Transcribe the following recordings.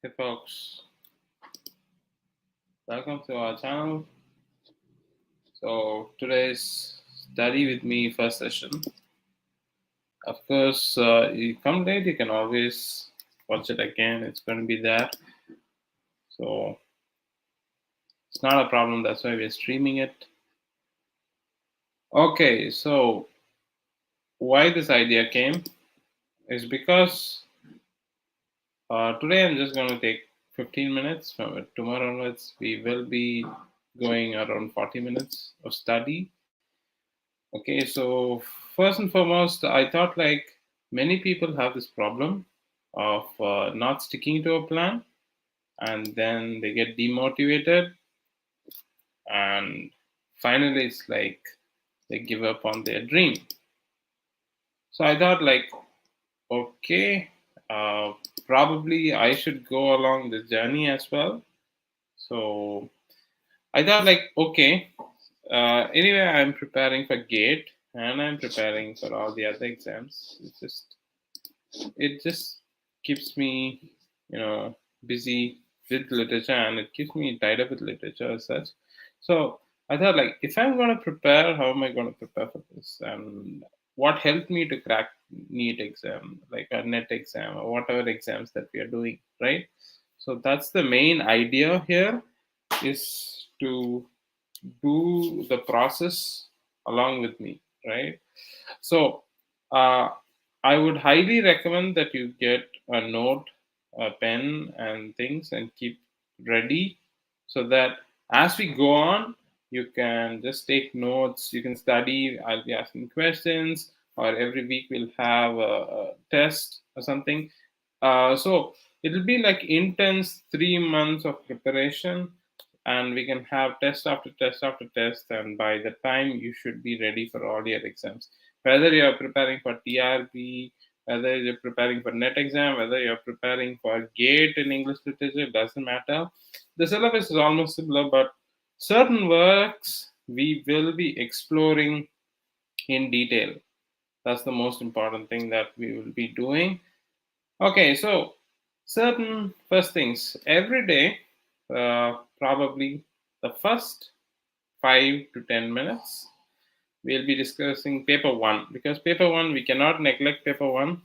Hey folks, welcome to our channel. So today's study with me first session. Of course, you come late, you can always watch it again. It's going to be there. So it's not a problem. That's why we're streaming it. Okay, so why this idea came is because today I'm just going to take 15 minutes. From tomorrow onwards, we will be going around 40 minutes of study. Okay, so first and foremost, I thought like many people have this problem of not sticking to a plan, and then they get demotivated, and finally it's like they give up on their dream. So I thought like, okay, uh, probably I should go along this journey as well. So I thought like, okay, anyway, I'm preparing for GATE and I'm preparing for all the other exams. It just keeps me, busy with literature, and it keeps me tied up with literature as such. So I thought, like, if I'm going to prepare, how am I going to prepare for this? And what helped me to crack NEET exam, like a NET exam, or whatever exams that we are doing, right? So that's the main idea here, is to do the process along with me, right? So uh, I would highly recommend that you get a note, a pen, and things, and keep ready so that as we go on, you can just take notes, you can study, I'll be asking questions, or every week we'll have a test or something. So it'll be like intense 3 months of preparation, and we can have test after test after test, and by the time you should be ready for all your exams, whether you're preparing for TRB, whether you're preparing for NET exam, whether you're preparing for GATE in English literature, doesn't matter. The syllabus is almost similar, but certain works we will be exploring in detail. That's the most important thing that we will be doing. Okay, so certain first things every day, probably the first 5 to 10 minutes, we'll be discussing paper one, because paper one we cannot neglect. Paper one,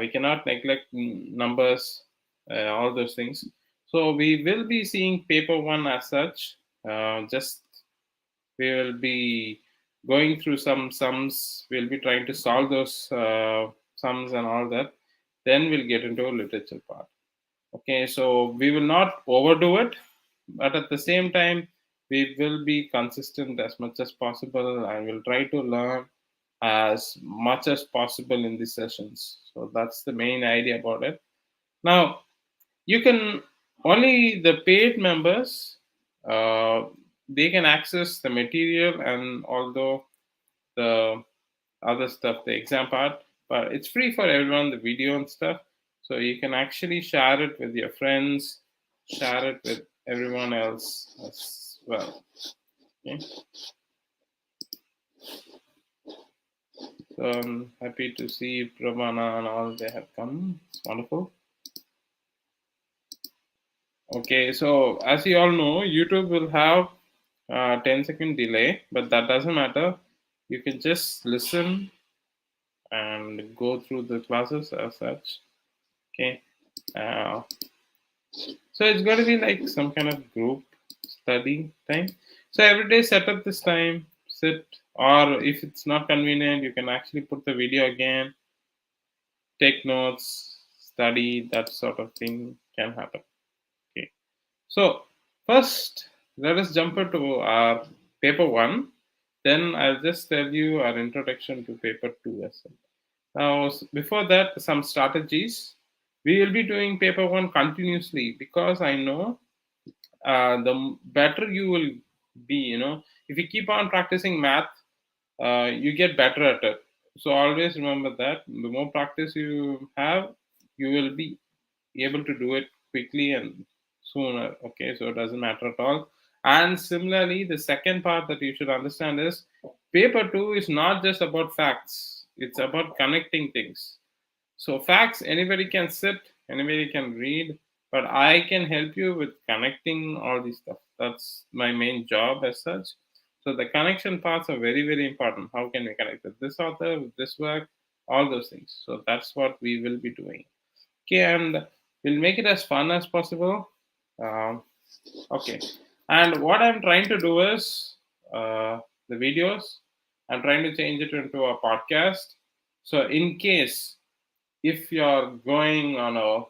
we cannot neglect numbers, all those things. So we will be seeing paper one as such. Just we will be going through some sums. We'll be trying to solve those sums and all that. Then we'll get into a literature part. Okay, so we will not overdo it, but at the same time, we will be consistent as much as possible, and we'll try to learn as much as possible in these sessions. So that's the main idea about it. Now, you can only the paid members, uh, they can access the material, and although the other stuff, the exam part, but it's free for everyone, the video and stuff. So you can actually share it with your friends, share it with everyone else as well. Okay. So I'm happy to see Pravana and all, they have come. It's wonderful. Okay, so as you all know, YouTube will have 10-second delay, but that doesn't matter. You can just listen and go through the classes as such. Okay. So it's going to be like some kind of group study time. So every day set up this time, sit, or if it's not convenient, you can actually put the video again, take notes, study, that sort of thing can happen. Okay. So first, let us jump into our paper one. Then I'll just tell you our introduction to paper two as well. Now, before that, some strategies. We will be doing paper one continuously, because I know the better you will be. If you keep on practicing math, you get better at it. So always remember that the more practice you have, you will be able to do it quickly and sooner. Okay, so it doesn't matter at all. And similarly, the second part that you should understand is paper two is not just about facts, it's about connecting things. So facts, anybody can sit, anybody can read, but I can help you with connecting all these stuff. That's my main job as such. So the connection parts are very, very important. How can we connect with this author, with this work, all those things. So that's what we will be doing. Okay, and we'll make it as fun as possible. Um, okay, and what I'm trying to do is the videos. I'm trying to change it into a podcast. So in case if you're going on a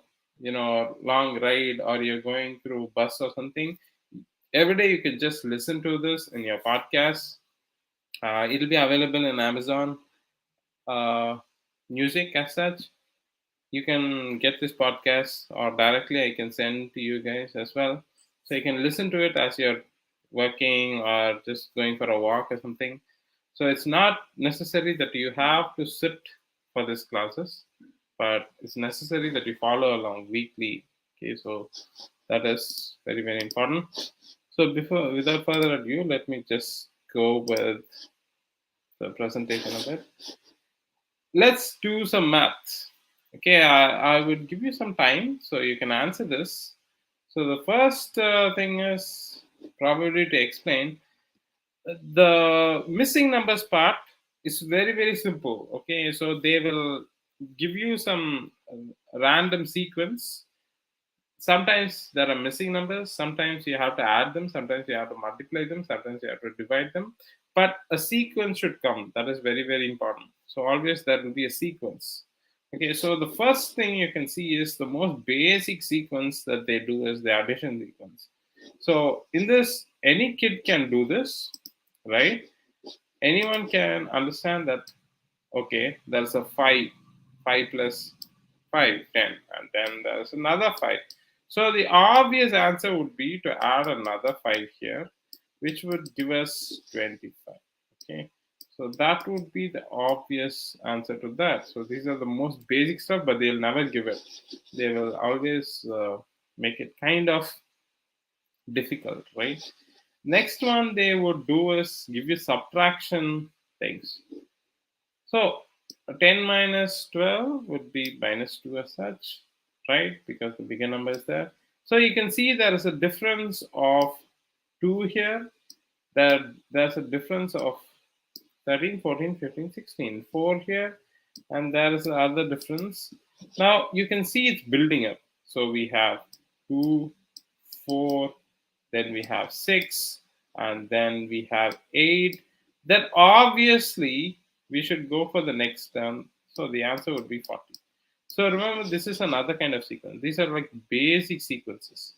long ride, or you're going through bus or something, every day you can just listen to this in your podcast. It'll be available in Amazon uh, Music as such. You can get this podcast, or directly I can send to you guys as well, so you can listen to it as you're working or just going for a walk or something. So it's not necessary that you have to sit for these classes, but it's necessary that you follow along weekly. Okay, so that is very, very important. So without further ado, let me just go with the presentation a bit. Let's do some maths. Okay, I would give you some time so you can answer this. So the first thing is probably to explain the missing numbers part is very, very simple. Okay, so they will give you some random sequence. Sometimes there are missing numbers, sometimes you have to add them, sometimes you have to multiply them, sometimes you have to divide them, but a sequence should come. That is very, very important. So always there will be a sequence. Okay, so the first thing you can see is the most basic sequence that they do is the addition sequence. So in this, any kid can do this, right? Anyone can understand that, okay, there's a 5 plus 5, 10, and then there's another 5. So the obvious answer would be to add another 5 here, which would give us 25. Okay, so that would be the obvious answer to that. So these are the most basic stuff, but they'll never give it. They will always make it kind of difficult, right? Next one they would do is give you subtraction things. So 10 minus 12 would be minus 2 as such, right? Because the bigger number is there. So you can see there is a difference of 2 here. There's a difference of 13, 14, 15, 16. 4 here. And there is another difference. Now you can see it's building up. So we have 2, 4, then we have 6, and then we have 8. Then obviously we should go for the next term. So the answer would be 40. So remember, this is another kind of sequence. These are like basic sequences.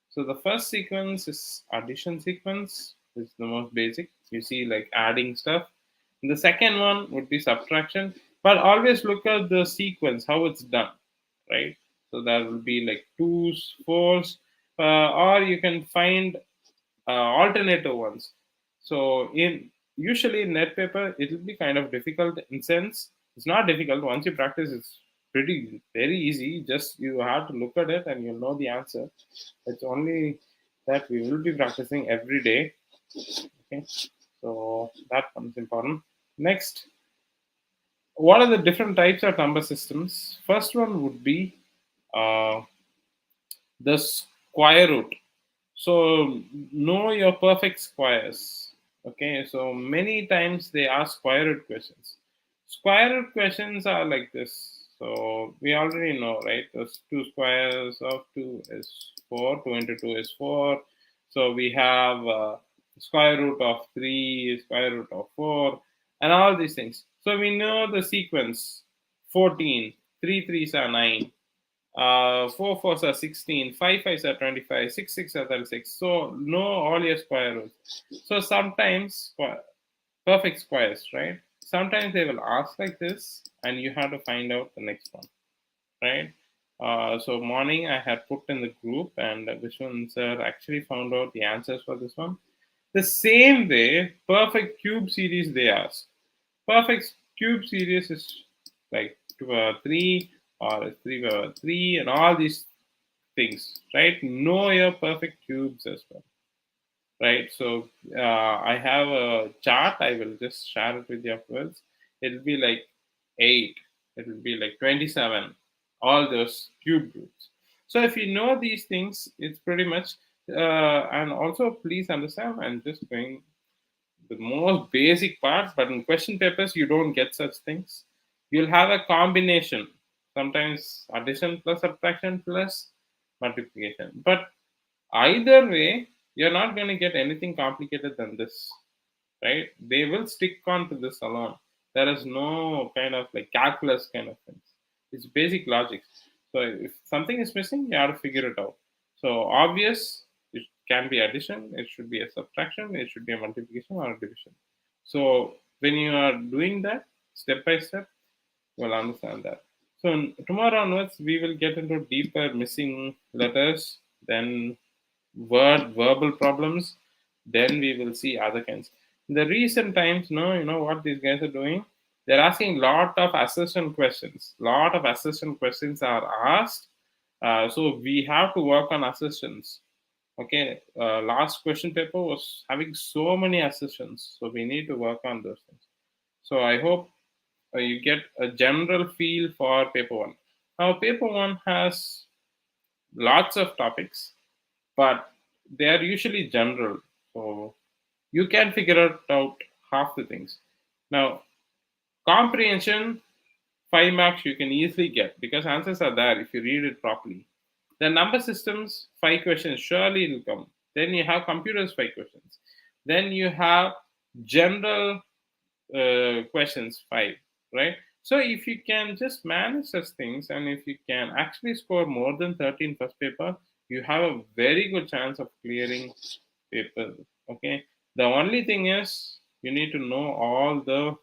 So the first sequence is addition sequence. This is the most basic. You see like adding stuff. And the second one would be subtraction. But always look at the sequence, how it's done, right? So there will be like 2s, 4s, or you can find alternative ones. So in usually in net paper, it will be kind of difficult in sense. It's not difficult. Once you practice, it's pretty very easy. Just you have to look at it and you'll know the answer. It's only that we will be practicing every day. Okay, so that one's important. Next, what are the different types of number systems? First one would be uh, the square root. So know your perfect squares. Okay, so many times they ask square root questions. Square root questions are like this. So we already know, right? Those 2 squares of 2 is 4. 2 into 2 is 4. So we have square root of 3, square root of 4, and all these things. So we know the sequence: 14, 3 3s are 9, 4 4s are 16, 5 5s are 25, 6 6 are 36. So know all your square roots. So sometimes perfect squares, right? Sometimes they will ask like this, and you have to find out the next one, right? So morning I had put in the group, and Vishwan sir actually found out the answers for this one. The same way, perfect cube series they ask. Perfect cube series is like 3 or 3 and all these things, right? Know your perfect cubes as well, right? So I have a chart. I will just share it with you afterwards. It'll be like 8. It will be like 27. All those cube roots. So if you know these things, it's pretty much. And also, please understand, I'm just going the most basic parts, but in question papers, you don't get such things. You'll have a combination, sometimes addition plus subtraction plus multiplication. But either way, you're not going to get anything complicated than this, right? They will stick on to this alone. There is no kind of like calculus kind of things. It's basic logic. So if something is missing, you have to figure it out. So obvious, it can be addition, it should be a subtraction, it should be a multiplication or a division. So when you are doing that step by step, you'll understand that. So tomorrow onwards, we will get into deeper missing letters, then verbal problems, then we will see other kinds. In the recent times, no, you know what these guys are doing? They're asking lot of assertion questions. Lot of assertion questions are asked. So we have to work on assertions. Okay, last question paper was having so many assertions, so we need to work on those things. So I hope you get a general feel for paper one. Now, paper one has lots of topics, but they are usually general. So you can figure out half the things. Now, comprehension, 5 marks you can easily get because answers are there if you read it properly. The number systems, 5 questions, surely it will come. Then you have computers, 5 questions. Then you have general questions, 5, right? So if you can just manage such things and if you can actually score more than 13 first paper, you have a very good chance of clearing paper. Okay. The only thing is you need to know all the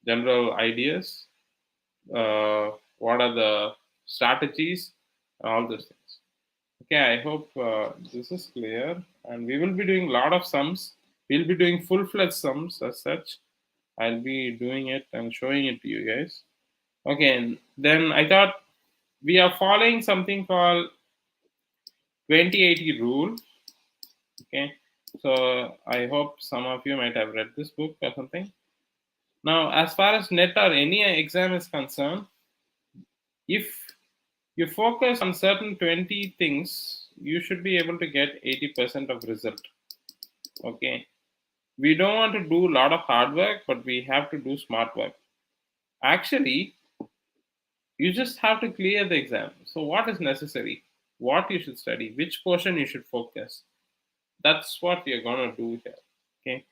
general ideas, what are the strategies, all those things. Okay, I hope this is clear. And we will be doing a lot of sums. We'll be doing full-fledged sums as such. I'll be doing it and showing it to you guys. Okay, and then I thought we are following something called 2080 rule. Okay, so I hope some of you might have read this book or something. Now, as far as NET or any exam is concerned, if you focus on certain 20 things, you should be able to get 80% of result. Okay, we don't want to do a lot of hard work, but we have to do smart work. Actually, you just have to clear the exam. So what is necessary? What you should study? Which portion you should focus? That's what we are going to do here. Okay,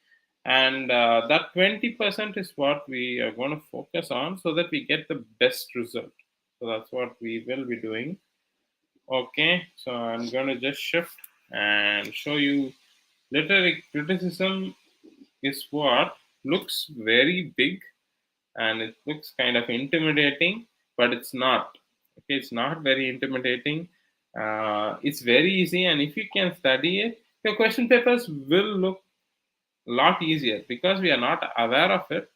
and that 20% is what we are going to focus on so that we get the best result. So that's what we will be doing. Okay, so I'm going to just shift and show you literary criticism is what looks very big and it looks kind of intimidating, but it's not. Okay, it's not very intimidating. It's very easy, and if you can study it, your question papers will look a lot easier because we are not aware of it.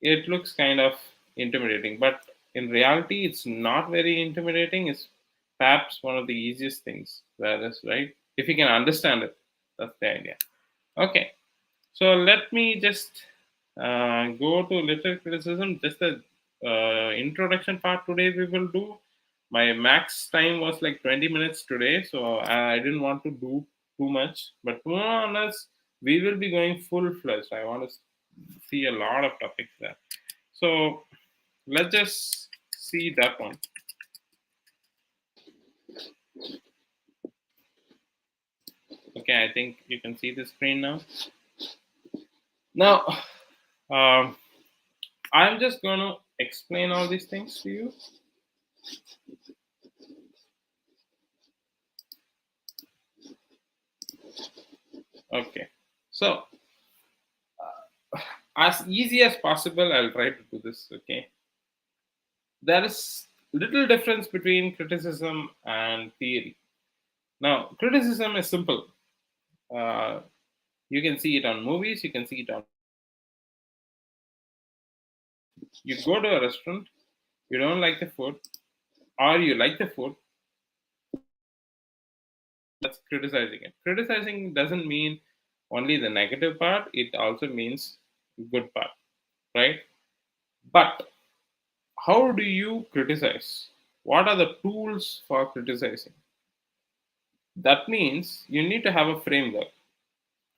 It looks kind of intimidating, but in reality, it's not very intimidating. It's perhaps one of the easiest things there is, right? If you can understand it, that's the idea. Okay, so let me just go to literary criticism. Just the introduction part today we will do. My max time was like 20 minutes today, so I didn't want to do too much. But more or less, we will be going full fledged. I want to see a lot of topics there. So let's just see that one. Okay, I think you can see the screen now. Now, I'm just going to explain all these things to you. Okay, so as easy as possible, I'll try to do this. Okay, there is little difference between criticism and theory. Now, criticism is simple. You can see it on movies. You can see it on. You go to a restaurant. You don't like the food, or you like the food. That's criticizing it. Criticizing doesn't mean only the negative part. It also means good part, right? But how do you criticize? What are the tools for criticizing? That means you need to have a framework.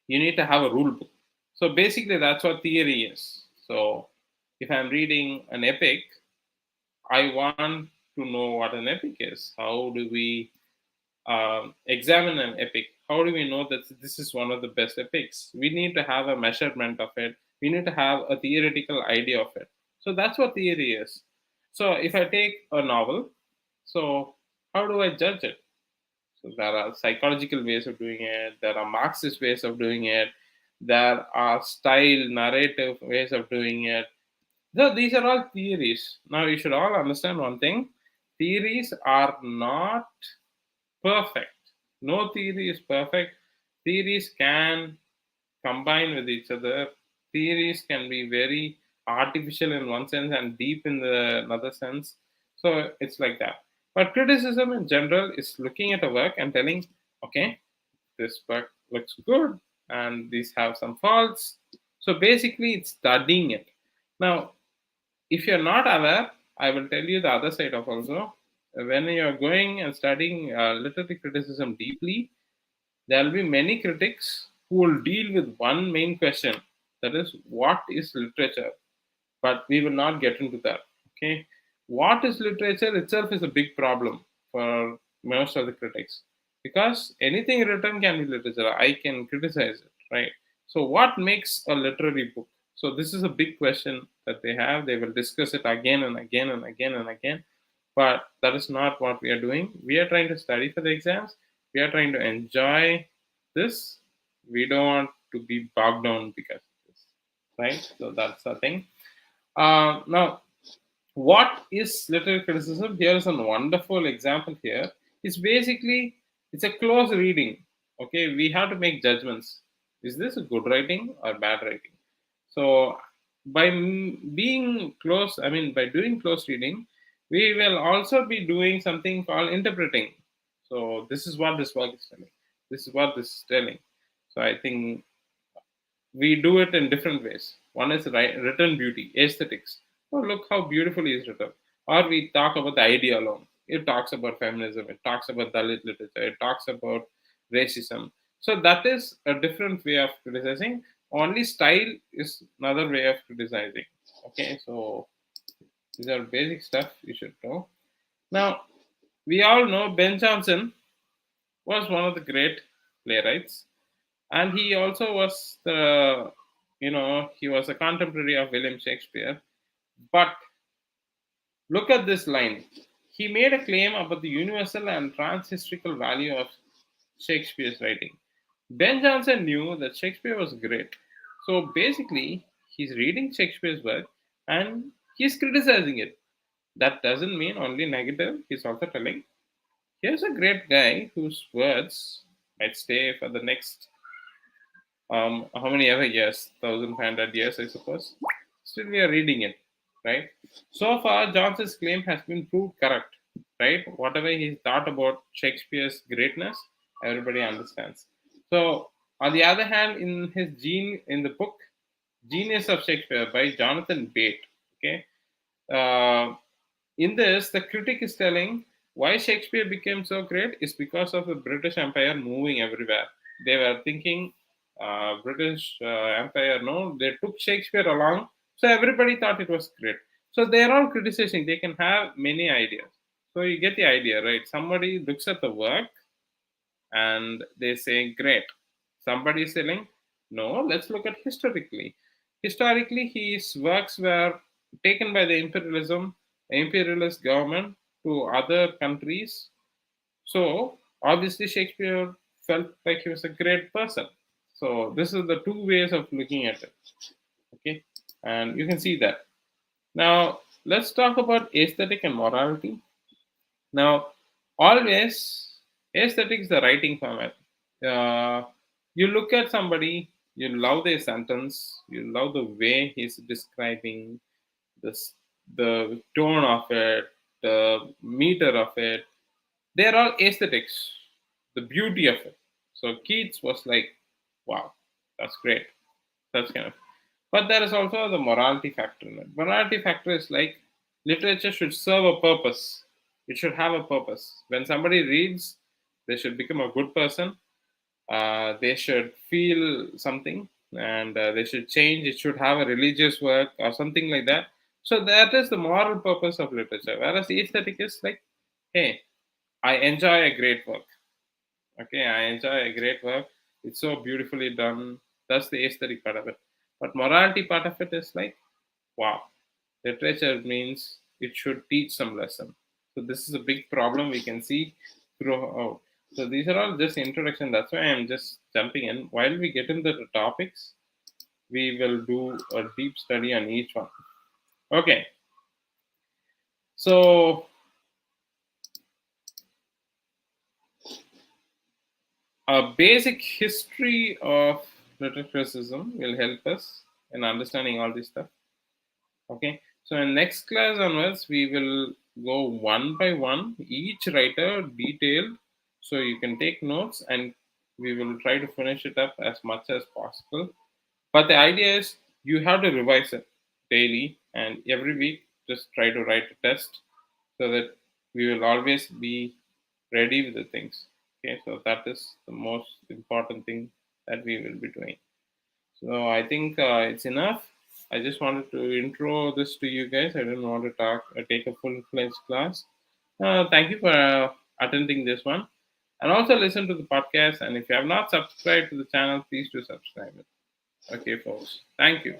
You need to have a rule book. So basically, that's what theory is. So if I'm reading an epic, I want to know what an epic is. How do we examine an epic? How do we know that this is one of the best epics? We need to have a measurement of it. We need to have a theoretical idea of it. So that's what theory is. So if I take a novel, so how do I judge it? So there are psychological ways of doing it. There are Marxist ways of doing it. There are style narrative ways of doing it. So these are all theories. Now you should all understand one thing: theories are not perfect. No theory is perfect. Theories can combine with each other. Theories can be very artificial in one sense and deep in the another sense. So it's like that. But criticism in general is looking at a work and telling, okay, this work looks good and these have some faults. So basically, it's studying it. Now, if you're not aware, I will tell you the other side of also. When you're going and studying literary criticism deeply, there will be many critics who will deal with one main question, that is, what is literature? But we will not get into that. Okay, what is literature itself is a big problem for most of the critics, because anything written can be literature. I can criticize it, right? So what makes a literary book? So this is a big question that they have. They will discuss it again and again and again and again, but that is not what we are doing. We are trying to study for the exams. We are trying to enjoy this. We don't want to be bogged down because of this, right? So that's the thing. Now, what is literary criticism? Here is a wonderful example here. It's basically, it's a close reading. Okay, we have to make judgments. Is this a good writing or bad writing? So by being close, I mean by doing close reading, we will also be doing something called interpreting. So this is what this work is telling. This is what this is telling. So I think we do it in different ways. One is written beauty, aesthetics. Oh, look how beautifully it's written. Or we talk about the idea alone. It talks about feminism. It talks about Dalit literature. It talks about racism. So that is a different way of criticizing. Only style is another way of criticizing. Okay, so these are basic stuff you should know. Now, we all know Ben Jonson was one of the great playwrights, and he also was the, he was a contemporary of William Shakespeare. But look at this line. He made a claim about the universal and transhistorical value of Shakespeare's writing. Ben Jonson knew that Shakespeare was great. So basically, he's reading Shakespeare's work and he's criticizing it. That doesn't mean only negative. He's also telling, here's a great guy whose words might stay for the next how many ever years, 1500 years, I suppose. Still, we are reading it, right? So far, Johnson's claim has been proved correct, right? Whatever he thought about Shakespeare's greatness, everybody understands. So, on the other hand, in his in the book Genius of Shakespeare by Jonathan Bate, okay, uh, in this, the critic is telling why Shakespeare became so great is because of the British Empire moving everywhere. They were thinking British Empire, no, they took Shakespeare along, so everybody thought it was great. So they are all criticizing. They can have many ideas. So you get the idea, right? Somebody looks at the work and they say, great. Somebody is saying, no, let's look at historically. Historically, his works were taken by the imperialist government to other countries. So obviously, Shakespeare felt like he was a great person. So this is the two ways of looking at it. Okay, and you can see that. Now let's talk about aesthetic and morality. Now, always aesthetics the writing format. You look at somebody, you love their sentence, you love the way he's describing this, the tone of it, the meter of it. They're all aesthetics, the beauty of it. So Keats was like, wow, that's great. That's kind of. But there is also the morality factor in it. Morality factor is like literature should serve a purpose. It should have a purpose. When somebody reads, they should become a good person. They should feel something, and they should change. It should have a religious work or something like that. So that is the moral purpose of literature. Whereas aesthetic is like, hey, I enjoy a great work. Okay, I enjoy a great work. It's so beautifully done. That's the aesthetic part of it. But morality part of it is like, wow, literature means it should teach some lesson. So this is a big problem we can see throughout. So these are all just introduction. That's why I'm just jumping in. While we get into the topics, we will do a deep study on each one. Okay. So a basic history of literature criticism will help us in understanding all this stuff. Okay, so in next class onwards, we will go one by one, each writer detailed, so you can take notes and we will try to finish it up as much as possible. But the idea is you have to revise it daily and every week, just try to write a test so that we will always be ready with the things. Okay, so that is the most important thing that we will be doing. So I think it's enough. I just wanted to intro this to you guys. I didn't want to take a full-fledged class. Thank you for attending this one, and also listen to the podcast. And if you have not subscribed to the channel, please do subscribe it. Okay, folks. Thank you.